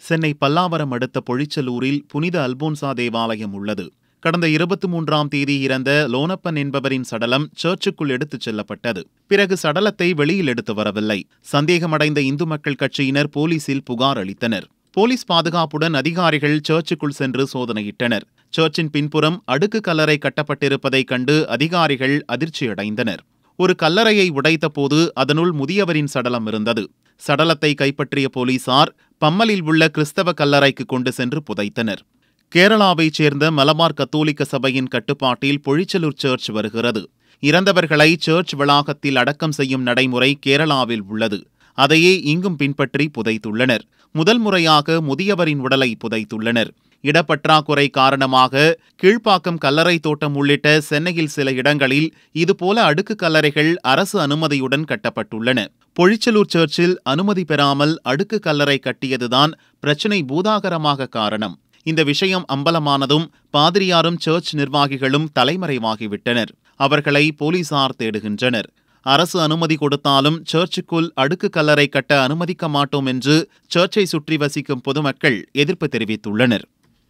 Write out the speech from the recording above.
சென்னை பல்லாவரம் அடுத்த பொழிச்சலூரில் புனித அல்போன்சா தேவாலயம் உள்ளது. கடந்த 23ஆம் தேதி இறந்த லோனப்பன் என்பவரின் சடலம் சர்ச்சுக்குள் எடுத்துச் செல்லப்பட்டது. பிறகு சடலத்தை வெளியில் எடுத்து வரவில்லை. சந்தேகமடைந்த இந்து மக்கள் கட்சியினர் போலீசில் புகார் அளித்தனர். போலீஸ் பாதுகாப்புடன் அதிகாரிகள் சர்ச்சுக்குள் சென்று சோதனையிட்டனர். சர்ச்சின் பின்புறம் அடுக்கு கல்லறை கட்டப்பட்டிருப்பதைக் கண்டு அதிகாரிகள் அதிர்ச்சியடைந்தனர். ஒரு கல்லறையை உடைத்தபோது அதனுள் முதியவரின் சடலம் இருந்தது. சடலத்தை கைப்பற்றிய போலீசார் பம்மலில் உள்ள கிறிஸ்தவ கல்லறைக்கு கொண்டு சென்று புதைத்தனர். கேரளாவைச் சேர்ந்த மலபார் கத்தோலிக்க சபையின் கட்டுப்பாட்டில் பொழிச்சலூர் சர்ச் வருகிறது. இறந்தவர்களை சர்ச் வளாகத்தில் அடக்கம் செய்யும் நடைமுறை கேரளாவில் உள்ளது. அதையே இங்கும் பின்பற்றி புதைத்துள்ளனர். முதல் முறையாக முதியவரின் உடலை புதைத்துள்ளனர். இடப்பற்றாக்குறை காரணமாக கீழ்ப்பாக்கம் கல்லறை தோட்டம் உள்ளிட்ட சென்னையில் சில இடங்களில் இதுபோல அடுக்கு கல்லறைகள் அரசு அனுமதியுடன் கட்டப்பட்டுள்ளன. பொழிச்சலூர் சர்ச்சில் அனுமதி பெறாமல் அடுக்கு கல்லறை கட்டியதுதான் பிரச்சினை பூதாகரமாக காரணம். இந்த விஷயம் அம்பலமானதும் பாதிரியாரும் சர்ச் நிர்வாகிகளும் தலைமறைவாகிவிட்டனர். அவர்களை போலீசார் தேடுகின்றனர். அரசு அனுமதி கொடுத்தாலும் சர்ச்சுக்குள் அடுக்கு கல்லறை கட்ட அனுமதிக்க மாட்டோம் என்று சர்ச்சை சுற்றி வசிக்கும் பொதுமக்கள் எதிர்ப்பு தெரிவித்துள்ளனர்.